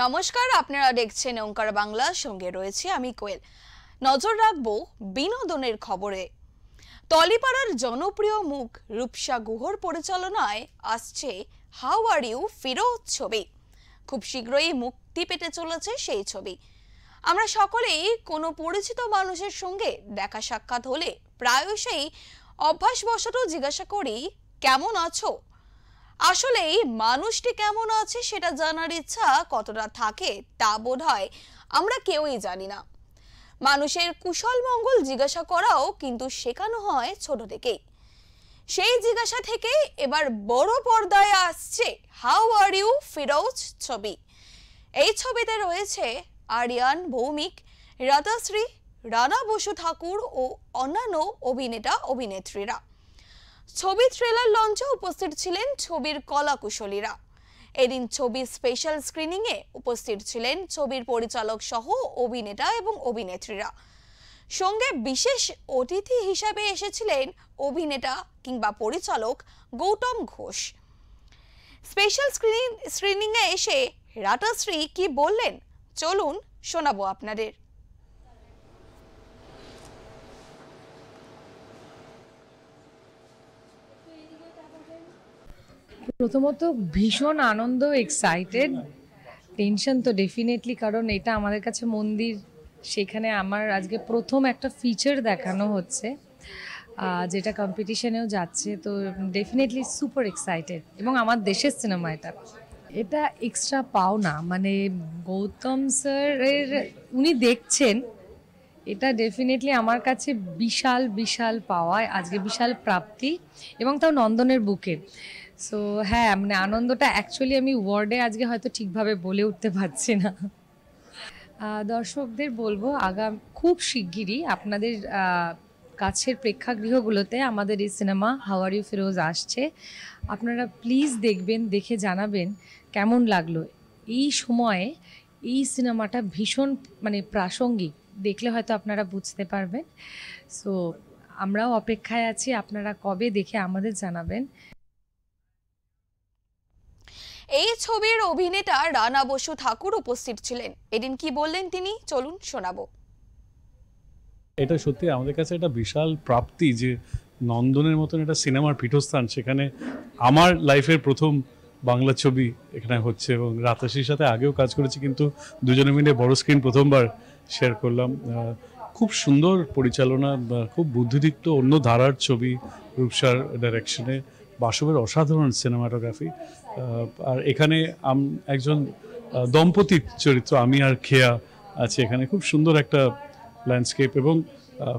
নমস্কার, আপনারা দেখছেন ওঙ্কার বাংলা, সঙ্গে রয়েছে আমি কোয়েল। নজর রাখবো বিনোদনের খবরে। টলিপাড়ার জনপ্রিয় মুখ রূপসা গুহর পরিচালনায় আসছে হাউ আর ইউ ফিরোজ ছবি। খুব শীঘ্রই মুক্তি পেতে চলেছে সেই ছবি। আমরা সকলেই কোনো পরিচিত মানুষের সঙ্গে দেখা সাক্ষাৎ হলে প্রায়শই অভ্যাসবশত জিজ্ঞাসা করি, কেমন আছো? আসলে মানুষটি কেমন আছে সেটা জানার ইচ্ছা কতটা থাকে তা বোধহয় আমরা কেউই জানি না। মানুষের কুশল মঙ্গল জিজ্ঞাসা করাও কিন্তু শেখানো হয় ছোট থেকেই। সেই জিজ্ঞাসা থেকে এবার বড় পর্দায় আসছে হাউ আর ইউ ফিরোজ ছবি। এই ছবিতে রয়েছে আরিয়ান ভৌমিক, রাতাশ্রী, রানা বসু ঠাকুর ও অন্যান্য অভিনেতা অভিনেত্রীরা। ছবি ট্রেলার লঞ্চে উপস্থিত ছিলেন ছবির কলাকুশলীরা। এদিন ছবির স্পেশাল স্ক্রিনিং এ উপস্থিত ছিলেন ছবির পরিচালক সহ অভিনেতা এবং অভিনেত্রীরা। সঙ্গে বিশেষ অতিথি হিসাবে এসেছিলেন অভিনেতা কিংবা পরিচালক গৌতম ঘোষ। স্পেশাল স্ক্রিনিং এ এসে রাতাশ্রী কি বললেন চলুন শোনাবো আপনাদের। প্রথমত ভীষণ আনন্দ, এক্সাইটেড, টেনশন তো ডেফিনেটলি, কারণ এটা আমাদের কাছে মন্দির, সেখানে আমার আজকে প্রথম একটা ফিচার দেখানো হচ্ছে যেটা কম্পিটিশনেও যাচ্ছে, তো ডেফিনেটলি সুপার এক্সাইটেড। এবং আমার দেশের সিনেমা, এটা এক্সট্রা পাওনা, মানে গৌতম স্যারের উনি দেখছেন, এটা ডেফিনেটলি আমার কাছে বিশাল বিশাল পাওয়া, আজকে বিশাল প্রাপ্তি, এবং তাও নন্দনের বুকে। সো হ্যাঁ, মানে আনন্দটা অ্যাকচুয়ালি আমি ওয়ার্ডে আজকে হয়তো ঠিকভাবে বলে উঠতে পারছি না। দর্শকদের বলবো খুব শিগগিরই আপনাদের কাছের প্রেক্ষাগৃহগুলোতে আমাদের এই cinema how are you Firoz আসছে। আপনারা প্লিজ দেখবেন, দেখে জানাবেন কেমন লাগলো। এই সময়ে এই সিনেমাটা ভীষণ মানে প্রাসঙ্গিক, দেখলে হয়তো আপনারা বুঝতে পারবেন। সো আমরাও অপেক্ষায় আছি, আপনারা কবে দেখে আমাদের জানাবেন। এই ছবির অভিনেতা রানা বসু ঠাকুর উপস্থিত ছিলেন। এদিন কি বললেন তিনি চলুন শোনাবো। এটা সত্যি আমাদের কাছে একটা বিশাল প্রাপ্তি যে নন্দনের মতন একটা সিনেমার পীঠস্থান, সেখানে আমার লাইফের প্রথম বাংলা ছবি এখানে হচ্ছে। এবং রাতাশ্রীর সাথে আগেও কাজ করেছি, কিন্তু দুজনে মিলে বড় স্ক্রিন প্রথমবার শেয়ার করলাম। খুব সুন্দর পরিচালনা, খুব বুদ্ধিদীপ্ত অন্য ধারার ছবি, রূপসার ডাইরেকশনে, বাসবের অসাধারণ সিনেমাটোগ্রাফি। আর এখানে একজন দম্পতির চরিত্র, আমি আর খেয়া আছে এখানে। খুব সুন্দর একটা ল্যান্ডস্কেপ। এবং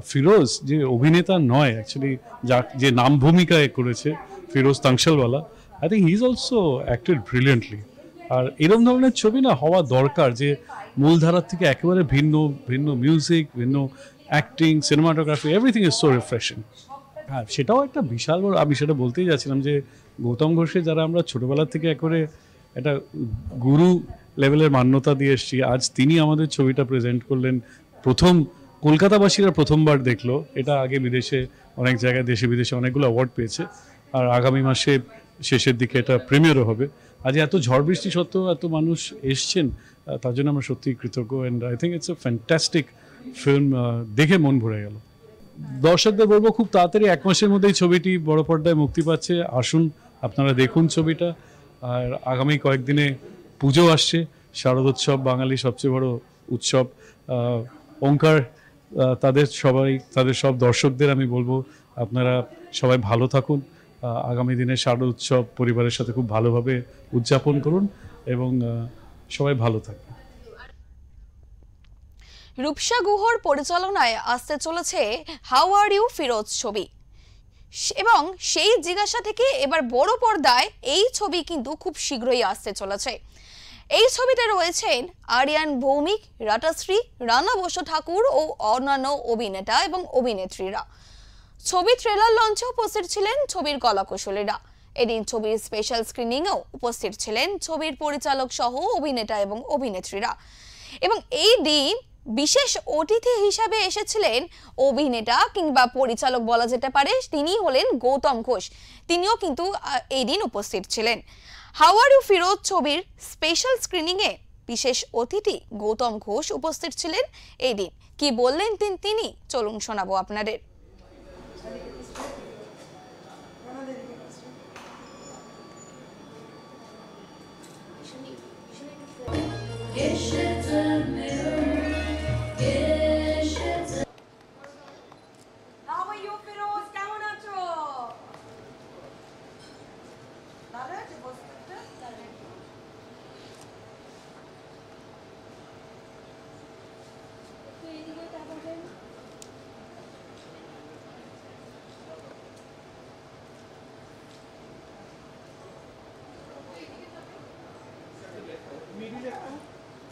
ফিরোজ যে অভিনেতা নয়, অ্যাকচুয়ালি যে নাম ভূমিকায় করেছে Firoz Tangshalwala, I think he is also acted brilliantly. আর এরকম ধরনের ছবি না হওয়া দরকার, যে মূলধারার থেকে একেবারে ভিন্ন ভিন্ন মিউজিক, ভিন্ন acting, cinematography, everything is so refreshing. হ্যাঁ, সেটাও একটা বিশাল বড়, আমি সেটা বলতেই যাচ্ছিলাম যে গৌতম ঘোষে যারা আমরা ছোটোবেলার থেকে একবারে একটা গুরু লেভেলের মান্যতা দিয়ে এসেছি, আজ তিনি আমাদের ছবিটা প্রেজেন্ট করলেন। প্রথম কলকাতাবাসীরা প্রথমবার দেখলো এটা। আগে বিদেশে অনেক জায়গায়, দেশে বিদেশে অনেকগুলো অ্যাওয়ার্ড পেয়েছে। আর আগামী মাসে শেষের দিকে এটা প্রিমিয়ারও হবে। আজ এত ঝড় বৃষ্টি সত্ত্বেও এত মানুষ এসছেন, তার জন্য আমরা সত্যিই কৃতজ্ঞ। And I think it's a fantastic film, দেখে মন ভরে গেল। দর্শকদের বলবো খুব তাড়াতাড়ি 1 মাসের মধ্যেই ছবিটি বড় পর্দায় মুক্তি পাচ্ছে। আসুন আপনারা দেখুন ছবিটা। আর আগামী কয়েকদিনে পুজো আসছে, শারদোৎসব, বাঙালি সবচেয়ে বড় উৎসব। ওঙ্কার তাদের সব দর্শকদের আমি বলবো আপনারা সবাই ভালো থাকুন। আগামী দিনে শারদ উৎসব পরিবারের সাথে খুব ভালোভাবে উদযাপন করুন এবং সবাই ভালো থাকুন। রূপসা গুহর পরিচালনায় আসতে চলেছে হাউ আর ইউ ফিরোজ ছবি, এবং সেই জিজ্ঞাসা থেকে এবার বড় পর্দায় এই ছবি কিন্তু খুব শীঘ্রই আসতে চলেছে। এই ছবিতে রয়েছেন আরিয়ান ভৌমিক, রাতাশ্রী, রানা বসু ঠাকুর ও অন্যান্য অভিনেতা এবং অভিনেত্রীরা। ছবি ট্রেলার লঞ্চে উপস্থিত ছিলেন ছবির কলাকুশলীরা। এদিন ছবির স্পেশাল স্ক্রিনিংয়েও উপস্থিত ছিলেন ছবির পরিচালক সহ অভিনেতা এবং অভিনেত্রীরা। এবং এই দিন বিশেষ অতিথি হিসাবে এসেছিলেন অভিনেতা কিংবা পরিচালক বলা যেতে পারে, তিনি হলেন গৌতম ঘোষ। তিনিও কিন্তু এই দিন উপস্থিত ছিলেন। হাউ আর ইউ ফিরোজ ছবির স্পেশাল স্ক্রিনিং এ বিশেষ অতিথি গৌতম ঘোষ উপস্থিত ছিলেন এই দিন। কি বললেন তিনি, চলুন শোনাবো আপনাদের।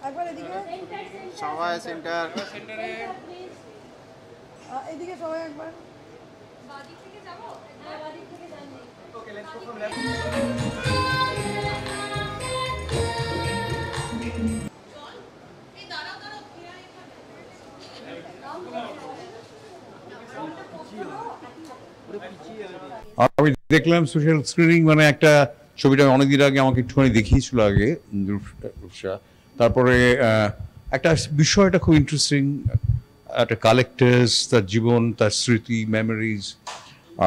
একবার এদিকে সবাই সেন্টার এদিকে সবাই একবার আমি দেখলাম সোশ্যাল স্ক্রিনিং, মানে একটা ছবিটা অনেকদিন আগে আমাকে একটুখানি দেখিয়েছিল আগে রূপসা। তারপরে একটা বিষয়টা খুব ইন্টারেস্টিং, একটা কালেক্টার্স, তার জীবন, তার স্মৃতি, মেমোরিজ,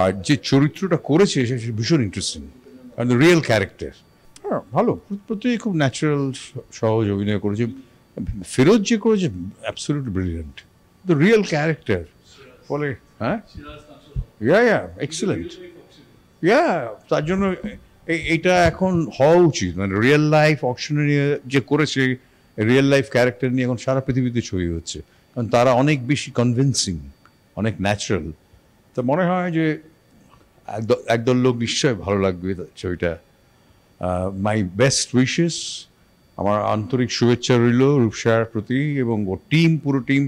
আর যে চরিত্রটা করেছে সে ভীষণ ইন্টারেস্টিং, রিয়েল ক্যারেক্টার। হ্যাঁ, ভালো, প্রত্যেকে খুব ন্যাচারাল সহজ অভিনয় করেছে। ফিরোজ যে করেছে absolutely brilliant, the real character. ফলে হ্যাঁ, এক্সেলেন্ট। তার জন্য এইটা এখন হওয়া উচিত, মানে রিয়েল লাইফ অকশনে নিয়ে যে করেছে, রিয়েল লাইফ ক্যারেক্টার নিয়ে এখন সারা পৃথিবীতে ছবি হচ্ছে, কারণ তারা অনেক বেশি কনভিন্সিং, অনেক ন্যাচারাল। তো মনে হয় যে একদল লোক নিশ্চয় ভালো লাগবে ছবিটা। মাই বেস্ট উইশেস, আমার আন্তরিক শুভেচ্ছা রইল রূপসার প্রতি এবং ওর টিম, পুরো টিম।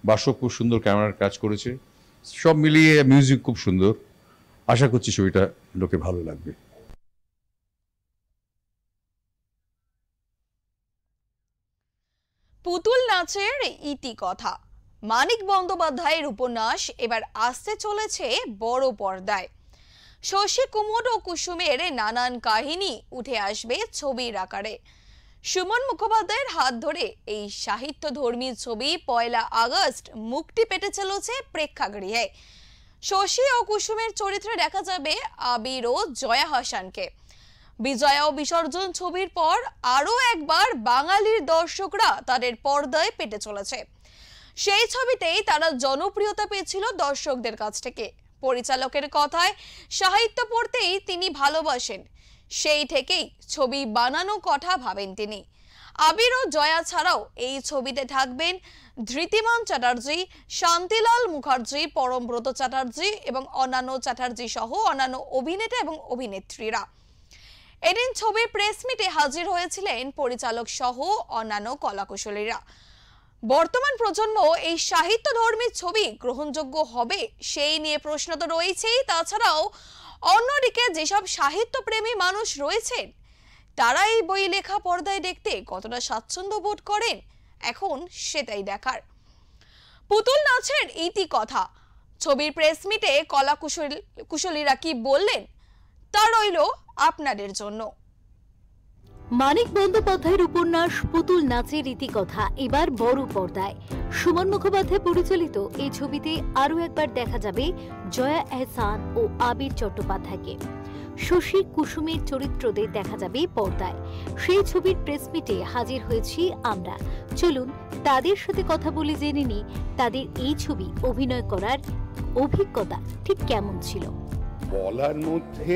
বাসক খুব সুন্দর ক্যামেরার কাজ করেছে, সব মিলিয়ে মিউজিক খুব সুন্দর। আশা করছি ছবিটা লোকে ভালো লাগবে। পুতুল নাচের ইতিকথা, মানিক বন্দ্যোপাধ্যায়ের উপন্যাস এবার আসতে চলেছে বড় পর্দায়। শশী কুমুদ ও কুসুমের নানান কাহিনী উঠে আসবে ছবির আকারে। সুমন মুখোপাধ্যায়ের হাত ধরে এই সাহিত্যধর্মী ছবি 1 আগস্ট মুক্তি পেতে চলেছে প্রেক্ষাগৃহে। শশী ও কুসুমের চরিত্রে দেখা যাবে আবির ও জয়া হাসানকে। বিজয়া ও বিসর্জন ছবির পর আরও একবার বাঙালির দর্শকরা তাদের পর্দায় পেতে চলেছে। সেই ছবিতেই তারা জনপ্রিয়তা পেয়েছিল দর্শকদের কাছ থেকে। পরিচালকের কথায়, সাহিত্য পড়তেই তিনি ভালোবাসেন, সেই থেকেই ছবি বানানো কথা ভাবেন তিনি। আবির ও জয়া ছাড়াও এই ছবিতে থাকবেন ধৃতিমান চ্যাটার্জি, শান্তিলাল মুখার্জি, পরমব্রত চ্যাটার্জি এবং অন্যান্য চ্যাটার্জি সহ অন্যান্য অভিনেতা এবং অভিনেত্রীরা। এদিন ছবির প্রেস মিটে হাজির হয়েছিলেন পরিচালক সহ অন্যান্য কলাকুশলীরা। বর্তমান প্রজন্ম এই সাহিত্যধর্মী ছবি গ্রহণযোগ্য হবে সেই নিয়ে প্রশ্ন তো রয়েছেই, তাছাড়াও অন্যদিকে যেসব সাহিত্যপ্রেমী মানুষ রয়েছেন তারা এই বই লেখা পর্দায় দেখতে কতটা স্বাচ্ছন্দ্য বোধ করেন, এখন সেটাই দেখার। পুতুল নাচের ইতিকথা, ছবির প্রেস মিটে কলাকুশলীরা কি বললেন তা রইল আপনাদের জন্য। মানিক বন্দ্যোপাধ্যায়ের উপন্যাস পুতুল নাচের ইতিকথা এবার বড় পর্দায়। সুমন মুখোপাধ্যায় পরিচালিত এই ছবিতে আরও একবার দেখা যাবে জয়া এহসান ও আবির চট্টোপাধ্যায়কে। শশী কুসুমের চরিত্রদের দেখা যাবে পর্দায়। সেই ছবির প্রেস মিটে হাজির হয়েছি আমরা। চলুন তাদের সাথে কথা বলে জেনে নিই তাদের এই ছবি অভিনয় করার অভিজ্ঞতা ঠিক কেমন ছিল। বলার মধ্যে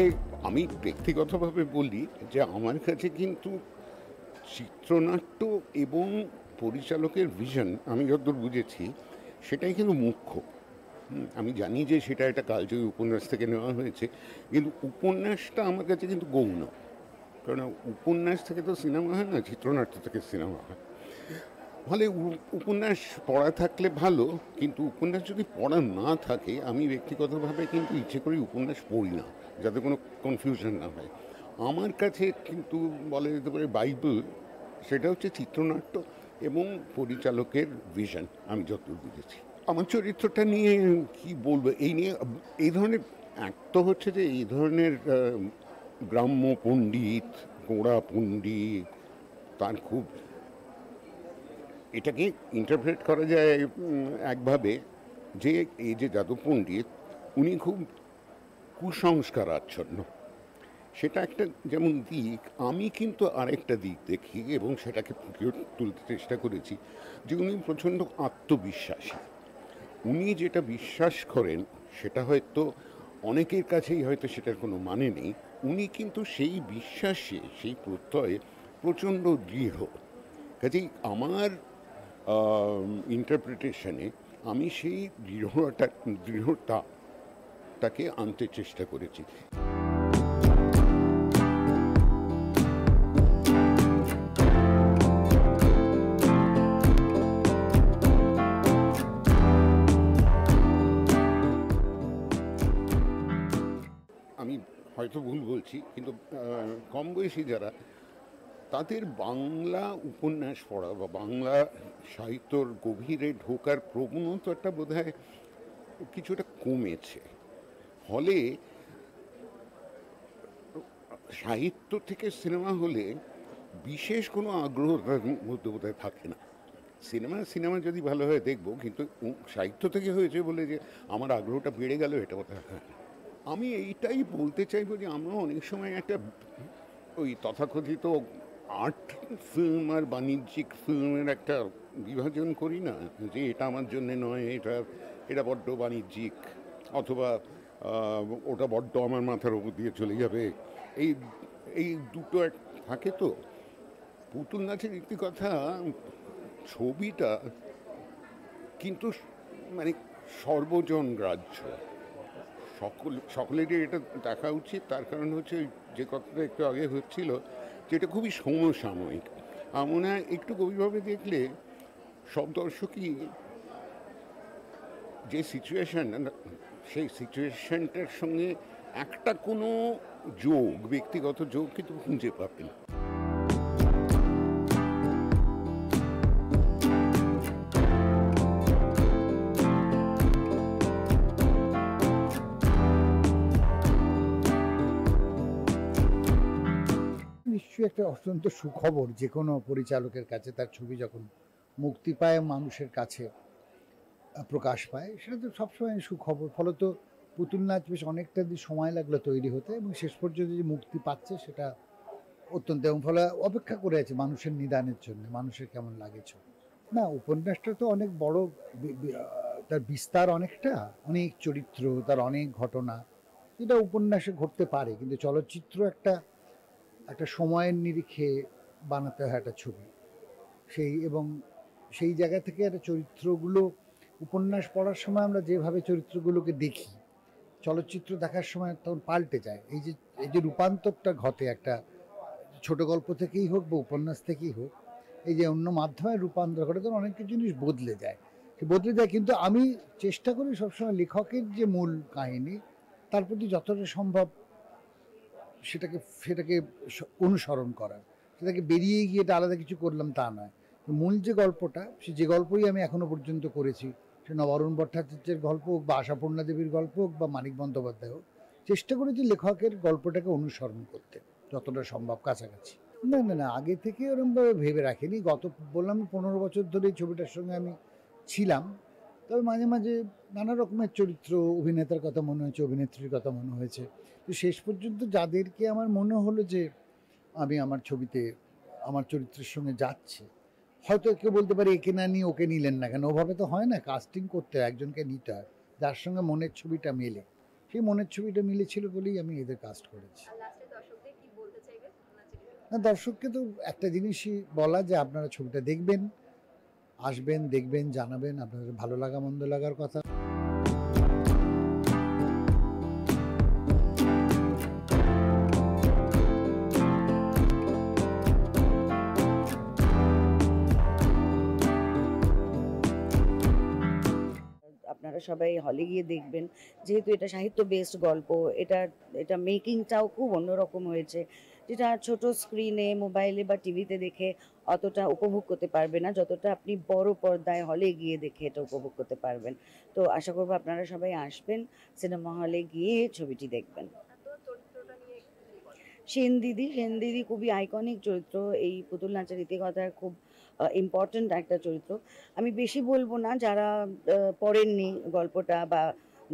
আমি ব্যক্তিগতভাবে বলি যে আমার কাছে কিন্তু চিত্রনাট্য এবং পরিচালকের ভিশন, আমি যতদূর বুঝেছি সেটাই কিন্তু মুখ্য। আমি জানি যে সেটা একটা কালজয়ী উপন্যাস থেকে নেওয়া হয়েছে, কিন্তু উপন্যাসটা আমার কাছে কিন্তু গৌণ। কারণ উপন্যাস থেকে তো সিনেমা হয় না, চিত্রনাট্য থেকে সিনেমা হয়। ফলে উপন্যাস পড়া থাকলে ভালো, কিন্তু উপন্যাস যদি পড়া না থাকে, আমি ব্যক্তিগতভাবে কিন্তু ইচ্ছে করি উপন্যাস পড়ি না, যাতে কোনো কনফিউশন না হয়। আমার কাছে কিন্তু বলা যেতে পারে বাইবেল সেটা হচ্ছে চিত্রনাট্য এবং পরিচালকের ভিশন, আমি যতদূর বুঝেছি। আমার চরিত্রটা নিয়ে কি বলবো, এই নিয়ে এই ধরনের এক তো হচ্ছে যে এই ধরনের গ্রাম্য পণ্ডিত, গোড়া পণ্ডিত, তার খুব এটাকে ইন্টারপ্রেট করা যায় একভাবে, যে এই যে যাদব পণ্ডিত উনি খুব কুসংস্কার আচ্ছন্ন, সেটা একটা যেমন দিক। আমি কিন্তু আরেকটা দিক দেখি এবং সেটাকে ফুটিয়ে তুলতে চেষ্টা করেছি, যে উনি প্রচণ্ড আত্মবিশ্বাসী। উনি যেটা বিশ্বাস করেন সেটা হয়তো অনেকের কাছেই হয়তো সেটার কোনো মানে নেই, উনি কিন্তু সেই বিশ্বাসে, সেই প্রত্যয়ে প্রচণ্ড দৃঢ়। কাজেই আমার ইন্টারপ্রিটেশনে আমি সেই দৃঢ়তাকে আনতে চেষ্টা করেছি। আমি হয়তো ভুল বলছি, কিন্তু কম বয়সী যারা, তাদের বাংলা উপন্যাস পড়া বা বাংলা সাহিত্যর গভীরে ঢোকার প্রবণতাটা বোধহয় কিছুটা কমেছে। ফলে সাহিত্য থেকে সিনেমা হলে বিশেষ কোনো আগ্রহ তার মধ্যে বোধহয় থাকে না। সিনেমা যদি ভালোভাবে দেখবো, কিন্তু সাহিত্য থেকে হয়েছে বলে যে আমার আগ্রহটা বেড়ে গেল, এটা বোধহয় হয় না। আমি এইটাই বলতে চাইবো যে আমরা অনেক সময় একটা ওই তথাকথিত আর্ট ফিল্ম আর বাণিজ্যিক ফিল্মের একটা বিভাজন করি না, যে এটা আমার জন্যে নয়, এটা বড্ড বাণিজ্যিক, অথবা ওটা বড্ড আমার মাথার উপর দিয়ে চলে যাবে। এই দুটো থাকে। তো পুতুল নাচের একটি কথা, ছবিটা কিন্তু মানে সর্বজন গ্রাহ্য, সকলেরই এটা দেখা উচিত। তার কারণ হচ্ছে যে কথাটা একটু আগে হচ্ছিল, যেটা খুবই সমসাময়িক। মনে হয় একটু গভীরভাবে দেখলে সব দর্শকই যে সিচুয়েশন, সেই সিচুয়েশনটার সঙ্গে একটা কোনো যোগ, ব্যক্তিগত যোগ কিন্তু খুঁজে পাবেন। নিশ্চয়ই একটা অত্যন্ত সুখবর যে কোনো পরিচালকের কাছে তার ছবি যখন মুক্তি পায়, মানুষের কাছে প্রকাশ পায়, সেটা তো সবসময় সুখবর। ফলত পুতুল নাচ বেশ অনেকটা দিন সময় লাগলো তৈরি হতে, এবং শেষ পর্যন্ত যে মুক্তি পাচ্ছে সেটা অত্যন্ত, এবং ফলে অপেক্ষা করে আছে মানুষের নিদানের জন্য, মানুষের কেমন লাগেছ। না, উপন্যাসটা তো অনেক বড়, তার বিস্তার অনেকটা, অনেক চরিত্র, তার অনেক ঘটনা, যেটা উপন্যাসে ঘটতে পারে, কিন্তু চলচ্চিত্র একটা সময়ের নিরিখে বানাতে হয় একটা ছবি, এবং সেই জায়গা থেকে একটা চরিত্রগুলো, উপন্যাস পড়ার সময় আমরা যেভাবে চরিত্রগুলোকে দেখি, চলচ্চিত্র দেখার সময় তখন পাল্টে যায়। এই যে রূপান্তরটা ঘটে, একটা ছোট গল্প থেকেই হোক বা উপন্যাস থেকেই হোক, এই যে অন্য মাধ্যমে রূপান্তর ঘটে, তখন অনেক কিছু জিনিস বদলে যায়। কিন্তু আমি চেষ্টা করি সবসময় লেখকের যে মূল কাহিনী, তার প্রতি যতটা সম্ভব সেটাকে অনুসরণ করার, সেটাকে বেরিয়ে গিয়ে এটা আলাদা কিছু করলাম তা নয়। মূল যে গল্পটা, যে গল্পই আমি এখনো পর্যন্ত করেছি, সে নবরুণ ভট্টাচার্যের গল্প হোক বা আশাপূর্ণা দেবীর গল্প হোক বা মানিক বন্দ্যোপাধ্যায় হোক, চেষ্টা করেছি লেখকের গল্পটাকে অনুসরণ করতে যতটা সম্ভব কাছাকাছি। না, আগে থেকে ওরকমভাবে ভেবে রাখিনি। বললাম 15 বছর ধরে এই ছবিটার সঙ্গে আমি ছিলাম, তবে মাঝে মাঝে নানা রকমের চরিত্র, অভিনেতার কথা মনে হয়েছে, অভিনেত্রীর কথা মনে হয়েছে। তো শেষ পর্যন্ত যাদেরকে আমার মনে হলো যে আমি আমার ছবিতে আমার চরিত্রের সঙ্গে যাচ্ছে, হয়তো কেউ বলতে পারে একে না নিয়ে ওকে নিলেন না কেন, ওভাবে তো হয় না। কাস্টিং করতে হয়, একজনকে নিতে হয় যার সঙ্গে মনের ছবিটা মেলে। সেই মনের ছবিটা মিলেছিল বলেই আমি এদের কাস্ট করেছি। না, দর্শককে তো একটা জিনিসই বলা, যে আপনারা ছবিটা দেখবেন, আসবেন, দেখবেন, জানাবেন আপনাদের ভালো লাগা মন্দ লাগার কথা। আপনারা সবাই হলে গিয়ে দেখবেন, যেহেতু এটা সাহিত্য বেসড গল্প, এটা মেকিংটাও খুব অন্যরকম হয়েছে, যেটা ছোট স্ক্রিনে, মোবাইলে বা টিভিতে দেখে অতটা উপভোগ করতে পারবে না, যতটা আপনি বড় পর্দায় হলে গিয়ে দেখে এটা উপভোগ করতে পারবেন। তো আশা করবো আপনারা সবাই আসবেন, সিনেমা হলে গিয়ে ছবিটি দেখবেন। সেন দিদি খুবই আইকনিক চরিত্র, এই পুতুল নাচের ইতিকথার খুব ইম্পর্ট্যান্ট একটা চরিত্র। আমি বেশি বলবো না, যারা পড়েননি গল্পটা বা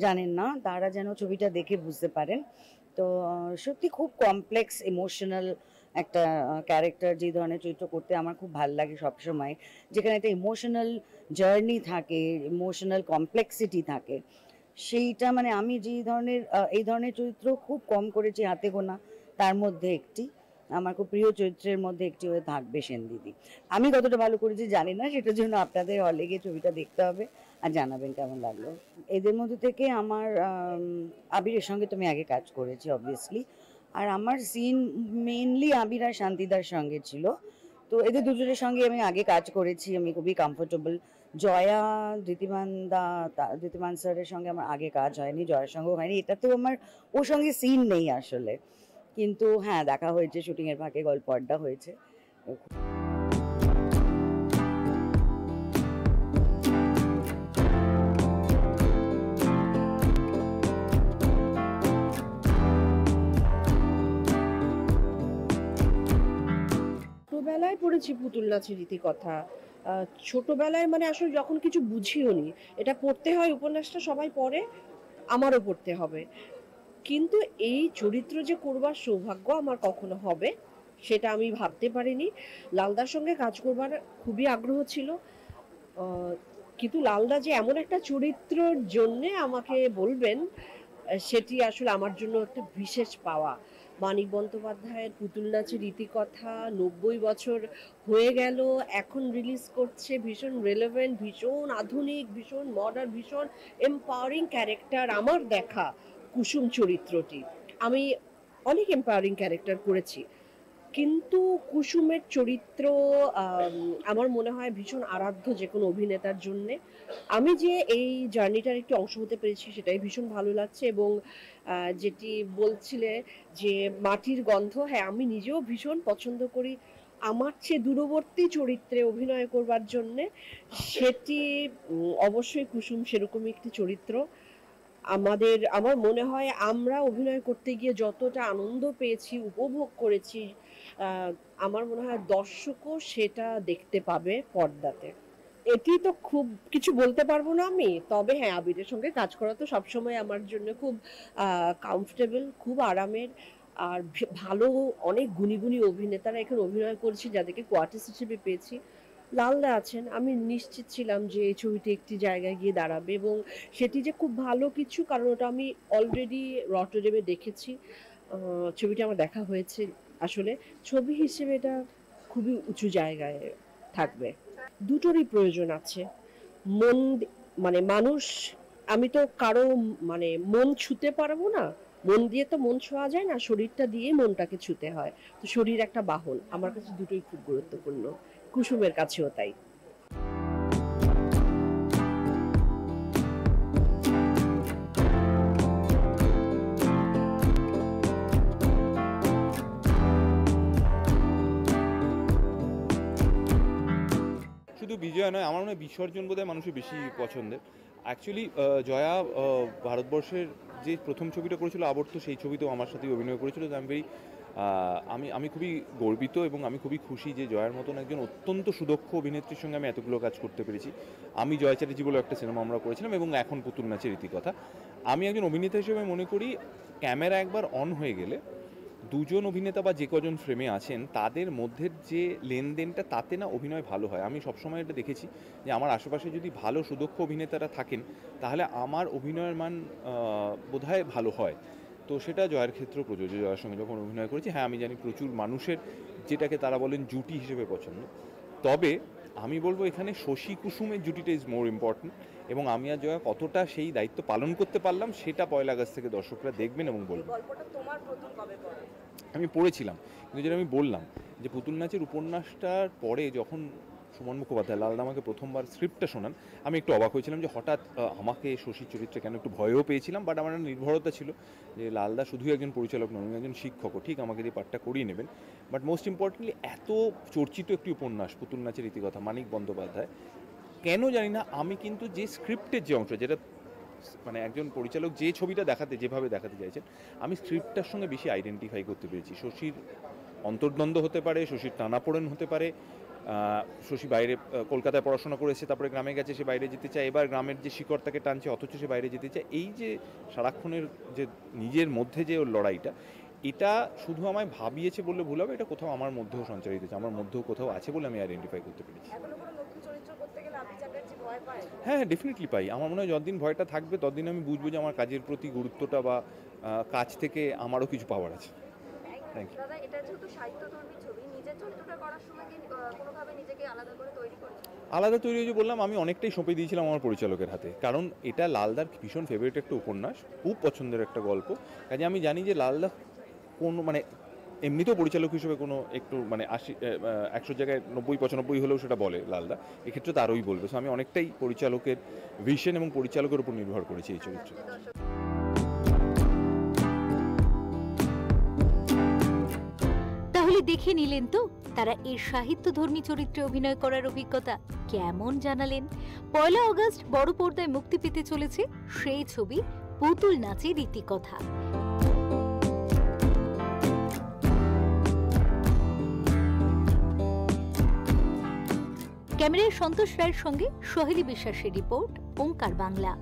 জানেন না তারা যেন ছবিটা দেখে বুঝতে পারেন। তো সত্যি খুব কমপ্লেক্স ইমোশনাল একটা ক্যারেক্টার, যে ধরনের চরিত্র করতে আমার খুব ভালো লাগে সবসময়, যেখানে একটা ইমোশনাল জার্নি থাকে, ইমোশনাল কমপ্লেক্সিটি থাকে। সেইটা মানে আমি এই ধরনের চরিত্র খুব কম করেছি, হাতে গোনা, তার মধ্যে একটি আমার খুব প্রিয় চরিত্রের মধ্যে একটি হয়ে থাকবে সেনদিদি। আমি কতটা ভালো করেছি জানি না, সেটার জন্য আপনাদের হলে গিয়ে ছবিটা দেখতে হবে আর জানাবেন কেমন লাগলো। এদের মধ্যে থেকে আমার আবিরের সঙ্গে তো আমি আগে কাজ করেছি অবভিয়াসলি, আর আমার সিন মেনলি আবির আর শান্তিদার সঙ্গে ছিল। তো এদের দুজনের সঙ্গে আমি আগে কাজ করেছি, আমি খুবই কমফোর্টেবল। জয়া, দ্যুতিমান স্যারের সঙ্গে আমার আগে কাজ হয়নি, জয়ার সঙ্গেও হয়নি। এটা তো আমার ওর সঙ্গে সিন নেই আসলে, কিন্তু হ্যাঁ দেখা হয়েছে, শুটিংয়ের ফাঁকে গল্প আড্ডা হয়েছে। ছোটবেলায় পড়েছি পুতুল নাচের রীতিকথা। ছোটবেলায় মানে আসলে যখন কিছু বুঝিও নি, এটা পড়তে হয়, উপন্যাসটা সবাই পড়ে, আমারও পড়তে হবে, কিন্তু এই চরিত্র যে করবার সৌভাগ্য আমার কখনো হবে সেটা আমি ভাবতে পারিনি। লালদার সঙ্গে কাজ করবার খুবই আগ্রহ ছিল, কিন্তু লালদা যে এমন একটা চরিত্রের জন্যে আমাকে বলবেন, সেটি আসলে আমার জন্য একটা বিশেষ পাওয়া। মানিক বন্দ্যোপাধ্যায়ের পুতুল নাচের রীতিকথা 90 বছর হয়ে গেল, এখন রিলিজ করছে, ভীষণ রেলেভেন্ট, ভীষণ আধুনিক, ভীষণ মডার্ন, ভীষণ এম্পাওয়ারিং ক্যারেক্টার। আমার দেখা কুসুম চরিত্রটি, আমি অনেক এম্পাওয়ারিং ক্যারেক্টার করেছি, কিন্তু কুসুমের চরিত্র আমার মনে হয় ভীষণ আরাধ্য যে কোনো অভিনেতার জন্যে। আমি যে এই জার্নিটার একটি অংশ হতে পেরেছি সেটাই ভীষণ ভালো লাগছে। এবং যেটি বলছিলে যে মাটির গন্ধ, হ্যাঁ আমি নিজেও ভীষণ পছন্দ করি আমার চেয়ে দূরবর্তী চরিত্রে অভিনয় করবার জন্যে। সেটি অবশ্যই কুসুম সেরকমই একটি চরিত্র। আমার মনে হয় আমরা অভিনয় করতে গিয়ে যতটা আনন্দ পেয়েছি, উপভোগ করেছি, আমার মনে হয় দর্শকও সেটা দেখতে পাবে পর্দাতে। এটি তো খুব কিছু বলতে পারবো না আমি, তবে হ্যাঁ আবিরের সঙ্গে কাজ করা তো সবসময় আমার জন্য খুব কমফোর্টেবল, খুব আরামের। আর ভালো অনেক গুণী গুণী অভিনেতারা এখানে অভিনয় করেছি, যাদেরকে কোয়ার্টিস্ট হিসেবে পেয়েছি। লালদা আছেন, আমি নিশ্চিত ছিলাম যে এই ছবিটি একটি জায়গায় গিয়ে দাঁড়াবে, এবং সেটি যে খুব ভালো কিছু, কারণ ওটা আমি অলরেডি রটরডেমে দেখেছি, ছবিটা আমার দেখা হয়েছে। আসলে ছবি হিসেবে এটা খুবই উঁচু জায়গায় থাকবে। দুটোরই প্রয়োজন আছে। মানে মানুষ, আমি তো কারো মানে মন ছুঁতে পারবো না, মন দিয়ে তো মন ছোঁয়া যায় না, শরীরটা দিয়ে মনটাকে ছুঁতে হয়। তো শরীর একটা বাহন, আমার কাছে দুটোই খুব গুরুত্বপূর্ণ, কুসুমের কাছেও তাই। শুধু বিজয় নয়, আমার মনে হয় বিসর্জন বোধহয় মানুষের বেশি পছন্দের। অ্যাকচুয়ালি জয়া ভারতবর্ষের যে প্রথম ছবিটা করেছিল আবর্ত, সেই ছবিতেও আমার সাথেই অভিনয় করেছিল। আমি খুবই গর্বিত এবং আমি খুবই খুশি যে জয়ার মতন একজন অত্যন্ত সুদক্ষ অভিনেত্রীর সঙ্গে আমি এতগুলো কাজ করতে পেরেছি। আমি জয় চ্যাটার্জি বলে একটা সিনেমা আমরা করেছিলাম, এবং এখন পুতুল নাচের রীতিকথা। আমি একজন অভিনেতা হিসেবে মনে করি ক্যামেরা একবার অন হয়ে গেলে দুজন অভিনেতা বা যে কজন ফ্রেমে আছেন তাদের মধ্যে যে লেনদেনটা, তাতে না অভিনয় ভালো হয়। আমি সবসময় এটা দেখেছি যে আমার আশেপাশে যদি ভালো সুদক্ষ অভিনেতারা থাকেন তাহলে আমার অভিনয়ের মান বোধহয় ভালো হয়। তো সেটা জয়ের ক্ষেত্রেও প্রযোজ্য। জয়ের সঙ্গে যখন অভিনয় করেছি, হ্যাঁ আমি জানি প্রচুর মানুষের যেটাকে তারা বলেন জুটি হিসেবে পছন্দ, তবে আমি বলবো এখানে শশী কুসুমের জুটিটা ইজ মোর ইম্পর্টেন্ট, এবং আমি আর জয়া কতটা সেই দায়িত্ব পালন করতে পারলাম সেটা 1 আগস্ট থেকে দর্শকরা দেখবেন এবং বলবেন। আমি পড়েছিলাম, কিন্তু যেটা আমি বললাম যে পুতুল নাচের উপন্যাসটার পরে যখন সুমন মুখোপাধ্যায় লালদা আমাকে প্রথমবার স্ক্রিপ্টটা শোনান, আমি একটু অবাক হয়েছিলাম যে হঠাৎ আমাকে শশীর চরিত্রে কেন, একটু ভয়ও পেয়েছিলাম, বাট আমার একটা নির্ভরতা ছিল যে লালদা শুধুই একজন পরিচালক নন, উনি একজন শিক্ষকও, ঠিক আমাকে দিয়ে পাঠটা করিয়ে নেবেন। বাট মোস্ট ইম্পর্টেন্টলি এত চর্চিত একটি উপন্যাস পুতুল নাচের রীতিকথা মানিক বন্দ্যোপাধ্যায়, কেন জানি না আমি কিন্তু যে স্ক্রিপ্টের যে অংশ, যেটা মানে একজন পরিচালক যে ছবিটা যেভাবে দেখাতে চাইছেন, আমি স্ক্রিপ্টটার সঙ্গে বেশি আইডেন্টিফাই করতে পেরেছি। শশীর অন্তর্দ্বন্দ্ব হতে পারে, শশীর টানাপোড়েন হতে পারে, শশী বাইরে কলকাতায় পড়াশোনা করেছে, তারপরে গ্রামে গেছে, সে বাইরে যেতে চায়, এবার গ্রামের যে শিকড় তাকে টানছে অথচ সে বাইরে যেতে চায়। এই যে সারাক্ষণের যে নিজের মধ্যে যে ওর লড়াইটা, এটা শুধু আমায় ভাবিয়েছে বললে ভুল হবে, এটা কোথাও আমার মধ্যেও সঞ্চারিত হয়েছে, আমার মধ্যেও কোথাও আছে বলে আমি আইডেন্টিফাই করতে পেরেছি। হ্যাঁ হ্যাঁ, ডেফিনেটলি পাই। আমার মনে হয় যতদিন ভয়টা থাকবে ততদিন আমি বুঝবো যে আমার কাজের প্রতি গুরুত্বটা বা কাজ থেকে আমারও কিছু পাওয়ার আছে। Thank you. দাদা, এটা যেহেতু সাহিত্যধর্মী ছবি, নিজের চরিত্রটা করার সময় কি কোনোভাবে নিজেকে আলাদা করে তৈরি করেছেন? আলাদা তৈরি হয়েছে বললাম, আমি অনেকটাই সঁপে দিয়েছিলাম আমার পরিচালকের হাতে, কারণ এটা লালদার ভীষণ ফেভারিট একটা উপন্যাস, খুব পছন্দের একটা গল্প। কাজে আমি জানি যে লালদা কোন মানে এমনিতেও পরিচালক হিসেবে কোনো একটু মানে 100 জায়গায় 90-95 হলেও সেটা বলে লালদা, এক্ষেত্রে তো আরোই বলবে। সো আমি অনেকটাই পরিচালকের ভিশন এবং পরিচালকের উপর নির্ভর করেছি এই চরিত্রে। তাহলে দেখে নিলেন তো তারা এই সাহিত্যধর্মী চরিত্রে অভিনয় করার অভিজ্ঞতা কেমন জানালেন। 1 আগস্ট বড় পর্দায় মুক্তি পেতে চলেছে সেই ছবি পুতুল নাচের রীতিকথা। ক্যামেরায় সন্তোষ রায়ের সঙ্গে সোহেলি বিশ্বাসের রিপোর্ট, ওঙ্কার বাংলা।